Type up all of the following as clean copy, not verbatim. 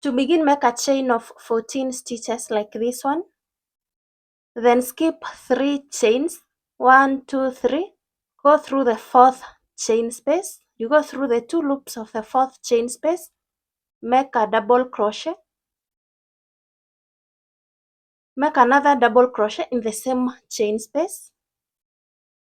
To begin, make a chain of 14 stitches like this one. Then skip 3 chains, 1, 2, 3. Go through the 4th chain space. You go through the 2 loops of the 4th chain space. Make a double crochet. Make another double crochet in the same chain space.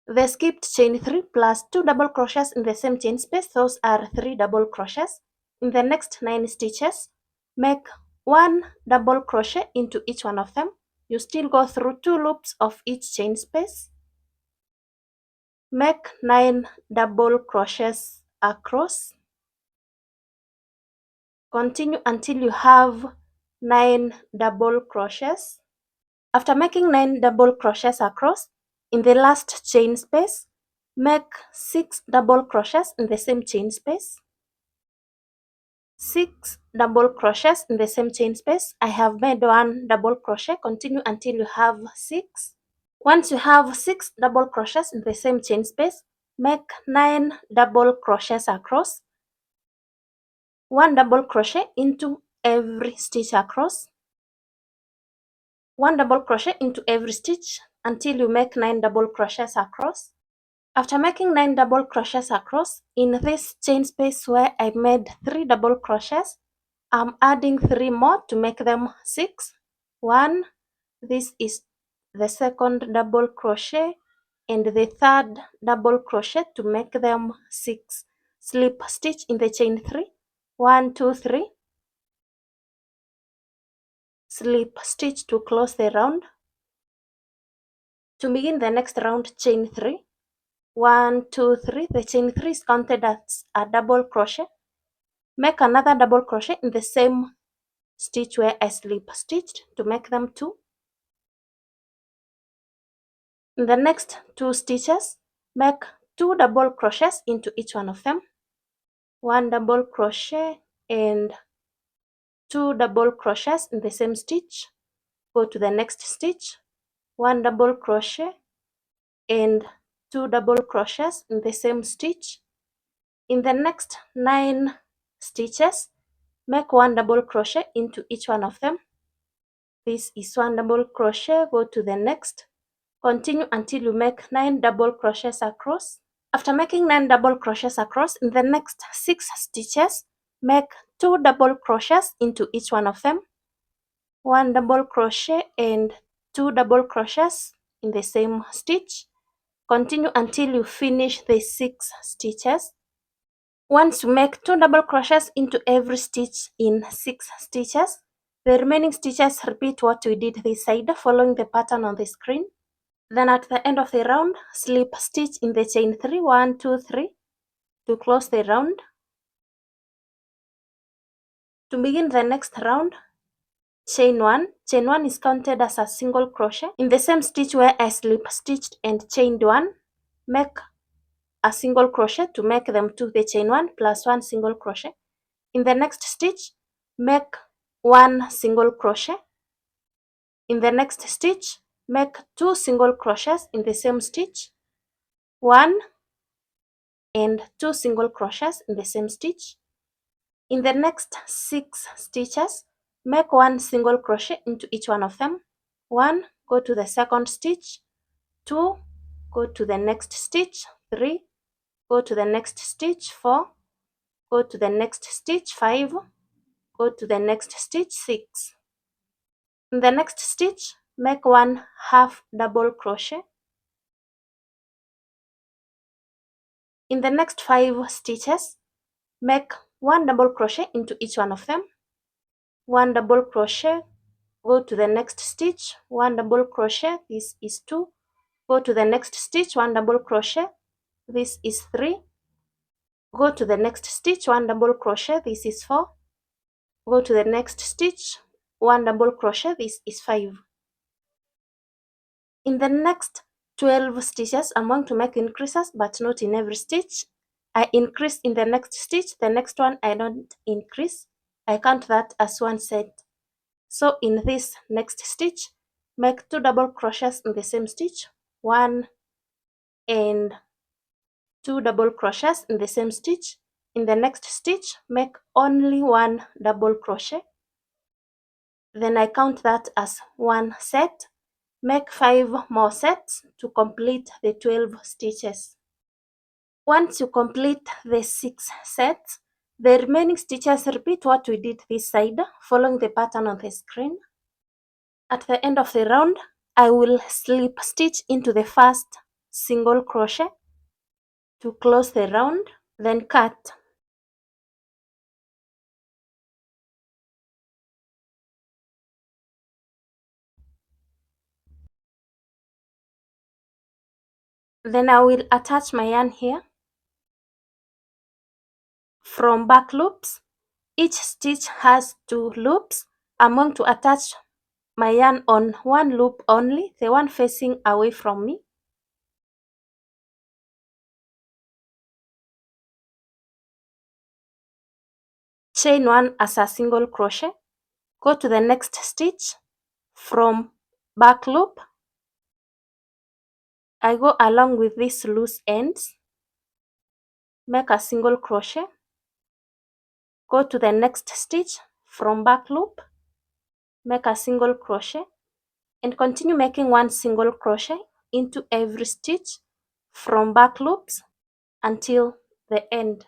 The skipped chain 3 plus 2 double crochets in the same chain space, those are 3 double crochets. In the next 9 stitches, make 1 double crochet into each one of them. You still go through 2 loops of each chain space. Make 9 double crochets across. Continue until you have 9 double crochets. After making 9 double crochets across, in the last chain space, make 6 double crochets in the same chain space. 6 double crochets in the same chain space. I have made 1 double crochet. Continue until you have 6. Once you have 6 double crochets in the same chain space, make 9 double crochets across. 1 double crochet into every stitch across. 1 double crochet into every stitch until you make 9 double crochets across. After making 9 double crochets across, in this chain space where I made 3 double crochets, I'm adding 3 more to make them 6. 1, this is the second double crochet, and the third double crochet to make them 6. Slip stitch in the chain 3. 1, 2, 3. Slip stitch to close the round. To begin the next round, chain 3. 1, 2, 3. The chain 3 is counted as a double crochet. Make another double crochet in the same stitch where I slip stitched to make them 2. In the next 2 stitches, make 2 double crochets into each one of them. 1 double crochet and 2 double crochets in the same stitch. Go to the next stitch, 1 double crochet and 2 double crochets in the same stitch. In the next 9 stitches, make 1 double crochet into each one of them. This is 1 double crochet. Go to the next. Continue until you make 9 double crochets across. After making 9 double crochets across, in the next 6 stitches, make 2 double crochets into each one of them. 1 double crochet and 2 double crochets in the same stitch. Continue until you finish the 6 stitches. Once you make 2 double crochets into every stitch in 6 stitches, the remaining stitches repeat what we did this side, following the pattern on the screen. Then at the end of the round, slip stitch in the chain 3, 1, 2, 3 to close the round. To begin the next round, chain 1. Chain 1 is counted as a single crochet. In the same stitch where I slip stitched and chained 1, make a single crochet to make them 2. The chain 1 plus 1 single crochet. In the next stitch, make 1 single crochet. In the next stitch, make 2 single crochets in the same stitch. 1 and 2 single crochets in the same stitch. In the next 6 stitches, make 1 single crochet into each one of them. 1, go to the second stitch. 2, go to the next stitch. 3, go to the next stitch. 4, go to the next stitch. 5, go to the next stitch. 6. In the next stitch, make 1 half double crochet. In the next 5 stitches, make 1 double crochet into each one of them. 1 double crochet, go to the next stitch, 1 double crochet, this is 2. Go to the next stitch, 1 double crochet, this is 3. Go to the next stitch, 1 double crochet, this is 4. Go to the next stitch, 1 double crochet, this is 5. In the next 12 stitches, I'm going to make increases, but not in every stitch. I increase in the next stitch, the next one I don't increase. I count that as one set. So in this next stitch, make 2 double crochets in the same stitch, 1 and 2 double crochets in the same stitch. In the next stitch, make only 1 double crochet. then I count that as one set. Make 5 more sets to complete the 12 stitches. Once you complete the 6 sets, the remaining stitches repeat what we did this side, following the pattern on the screen. At the end of the round, I will slip stitch into the first single crochet to close the round, then cut. Then I will attach my yarn here. From back loops, each stitch has 2 loops. I'm going to attach my yarn on one loop only, the one facing away from me. Chain 1 as a single crochet, go to the next stitch. From back loop, I go along with these loose ends, make a single crochet, go to the next stitch. From back loop, make a single crochet, and continue making one single crochet into every stitch from back loops until the end.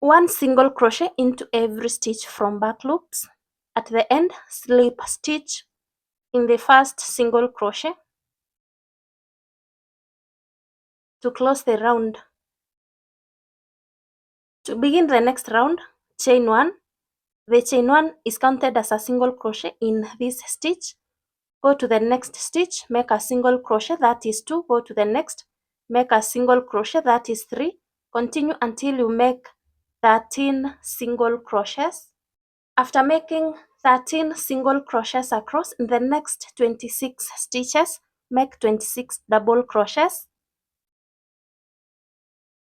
One single crochet into every stitch from back loops. At the end, slip stitch in the first single crochet to close the round. To begin the next round, chain 1. The chain 1 is counted as a single crochet in this stitch. Go to the next stitch, make a single crochet, that is 2. Go to the next, make a single crochet, that is 3. Continue until you make 13 single crochets. After making 13 single crochets across, in the next 26 stitches, make 26 double crochets.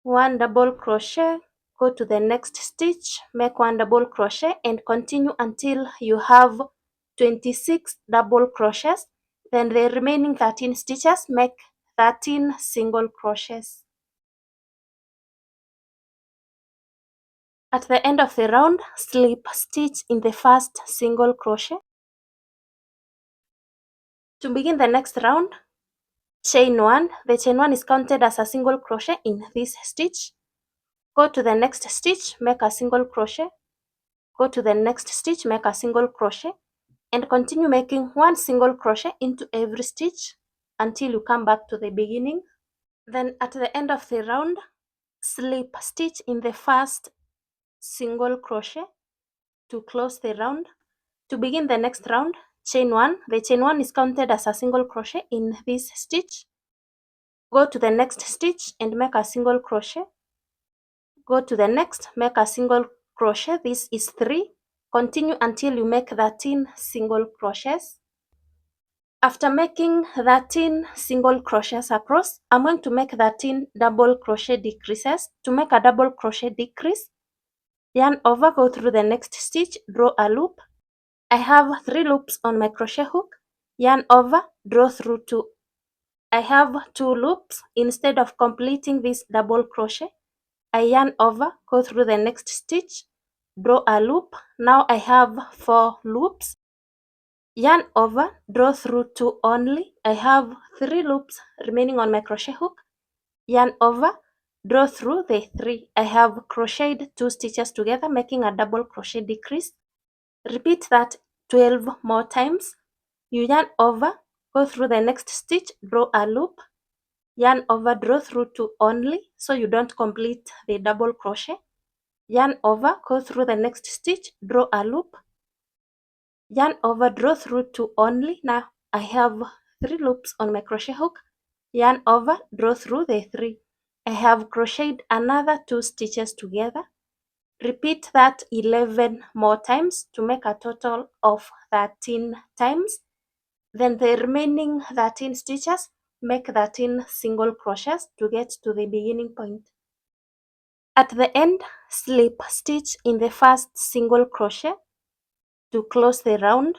1 double crochet, go to the next stitch, make 1 double crochet, and continue until you have 26 double crochets. Then the remaining 13 stitches, make 13 single crochets. At the end of the round, slip stitch in the first single crochet. To begin the next round, chain 1. The chain 1 is counted as a single crochet in this stitch. Go to the next stitch, make a single crochet. Go to the next stitch, make a single crochet, and continue making one single crochet into every stitch until you come back to the beginning. Then at the end of the round, slip stitch in the first single crochet to close the round. To begin the next round, chain 1. The chain 1 is counted as a single crochet in this stitch. Go to the next stitch and make a single crochet. Go to the next, make a single crochet. This is 3. Continue until you make 13 single crochets. After making 13 single crochets across, I'm going to make 13 double crochet decreases. To make a double crochet decrease, yarn over, go through the next stitch, draw a loop. I have 3 loops on my crochet hook. Yarn over, draw through 2. I have 2 loops. Instead of completing this double crochet, I yarn over, go through the next stitch, draw a loop. Now I have 4 loops. Yarn over, draw through 2 only. I have 3 loops remaining on my crochet hook. Yarn over, draw through the 3. I have crocheted 2 stitches together, making a double crochet decrease. Repeat that 12 more times. You yarn over, go through the next stitch, draw a loop. Yarn over, draw through 2 only, so you don't complete the double crochet. Yarn over, go through the next stitch, draw a loop. Yarn over, draw through 2 only. Now I have 3 loops on my crochet hook. Yarn over, draw through the 3. I have crocheted another 2 stitches together. Repeat that 11 more times to make a total of 13 times. Then the remaining 13 stitches, make 13 single crochets to get to the beginning point. At the end, slip stitch in the first single crochet to close the round.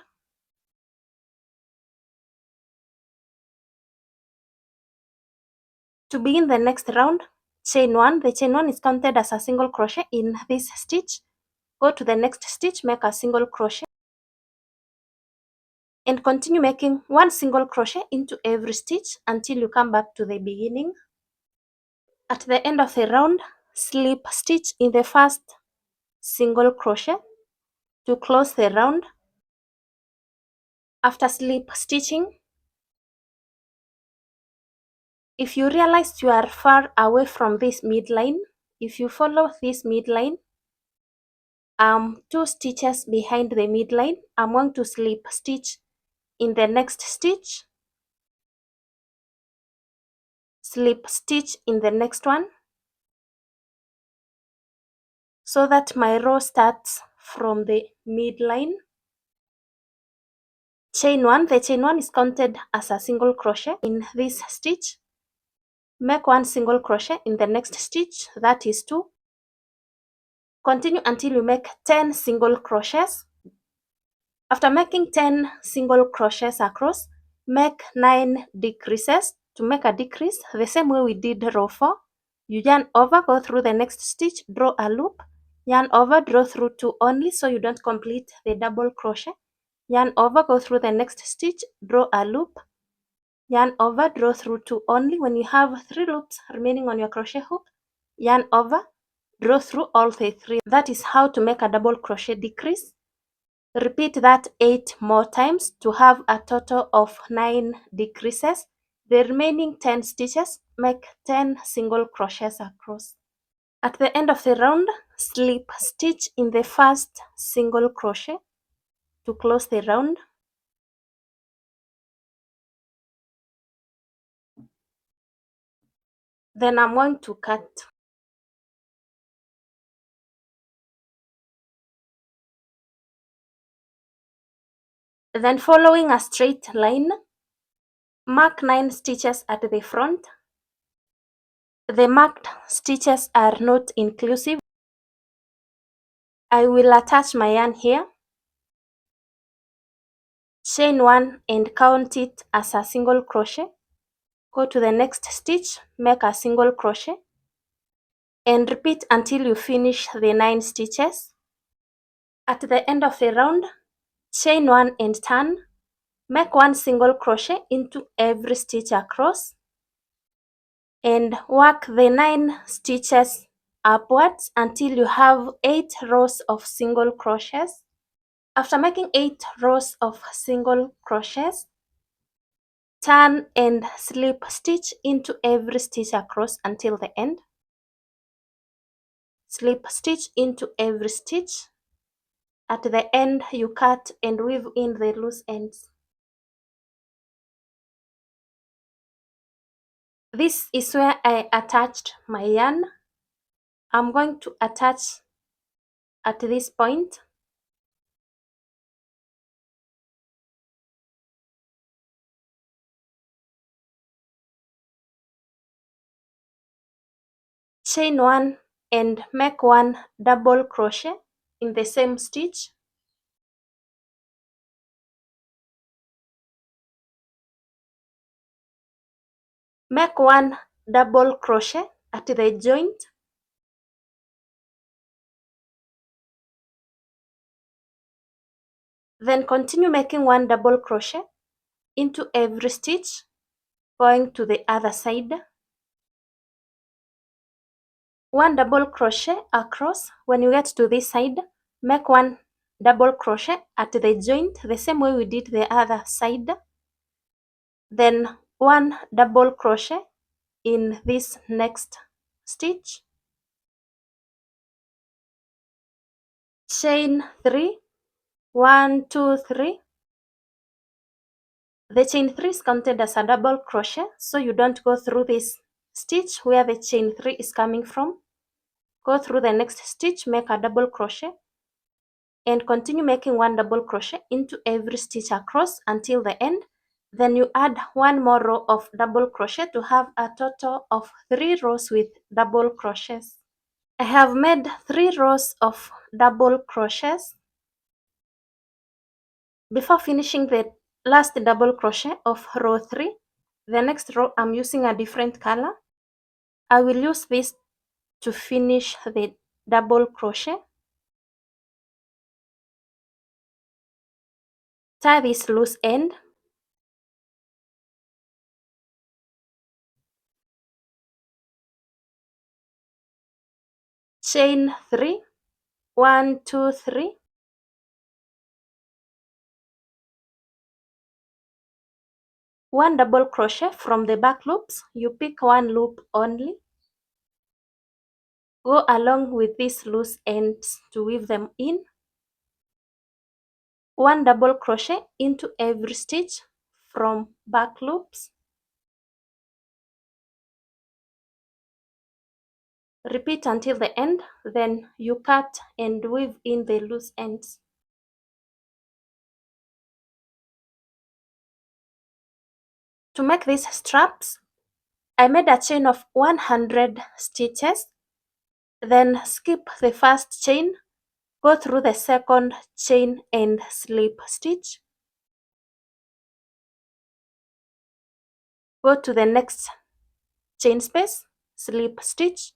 To begin the next round, chain 1. The chain 1 is counted as a single crochet in this stitch. Go to the next stitch, make a single crochet. and continue making one single crochet into every stitch until you come back to the beginning. At the end of the round, slip stitch in the first single crochet to close the round. After slip stitching, if you realize you are far away from this midline, if you follow this midline, 2 stitches behind the midline, I'm going to slip stitch in the next stitch, slip stitch in the next one, so that my row starts from the midline. Chain 1, the chain 1 is counted as a single crochet in this stitch. Make 1 single crochet in the next stitch, that is 2. Continue until you make 10 single crochets. After making 10 single crochets across, make 9 decreases. To make a decrease, the same way we did row 4, you yarn over, go through the next stitch, draw a loop, yarn over, draw through 2 only so you don't complete the double crochet. Yarn over, go through the next stitch, draw a loop, yarn over, draw through 2 only. When you have 3 loops remaining on your crochet hook, yarn over, draw through all the 3. That is how to make a double crochet decrease. Repeat that 8 more times to have a total of 9 decreases. The remaining 10 stitches, make 10 single crochets across. At the end of the round, slip stitch in the first single crochet to close the round. Then I'm going to cut. Then following a straight line, mark 9 stitches at the front. The marked stitches are not inclusive. I will attach my yarn here. Chain 1 and count it as a single crochet. Go to the next stitch, make a single crochet, and repeat until you finish the 9 stitches. At the end of the round, chain 1 and turn. Make 1 single crochet into every stitch across and work the 9 stitches upwards until you have 8 rows of single crochets. After making 8 rows of single crochets, turn and slip stitch into every stitch across until the end. Slip stitch into every stitch. At the end, you cut and weave in the loose ends. This is where I attached my yarn. I'm going to attach at this point. Chain 1 and make 1 double crochet in the same stitch. Make 1 double crochet at the joint. Then continue making 1 double crochet into every stitch, going to the other side. 1 double crochet across. When you get to this side, make 1 double crochet at the joint, the same way we did the other side. Then 1 double crochet in this next stitch. Chain 3, 1, 2, 3. The chain 3 is counted as a double crochet, so you don't go through this stitch where the chain 3 is coming from. Go through the next stitch, make a double crochet, and continue making 1 double crochet into every stitch across until the end. Then you add 1 more row of double crochet to have a total of 3 rows with double crochets. I have made 3 rows of double crochets. Before finishing the last double crochet of row 3, the next row I'm using a different color. I will use this to finish the double crochet. tie this loose end, chain 3, 1, 2, 3, one double crochet from the back loops. You pick one loop only, go along with these loose ends to weave them in, one double crochet into every stitch from back loops. Repeat until the end, then you cut and weave in the loose ends. To make these straps, I made a chain of 100 stitches, then skip the first chain, go through the second chain and slip stitch. Go to the next chain space, slip stitch,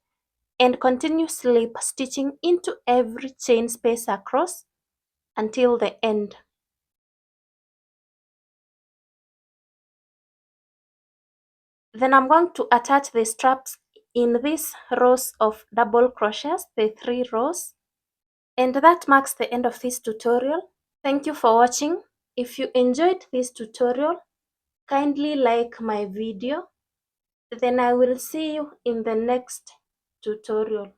and continue slip stitching into every chain space across until the end. Then I'm going to attach the straps in these rows of double crochets, the 3 rows. And that marks the end of this tutorial. Thank you for watching. If you enjoyed this tutorial, kindly like my video. Then I will see you in the next tutorial.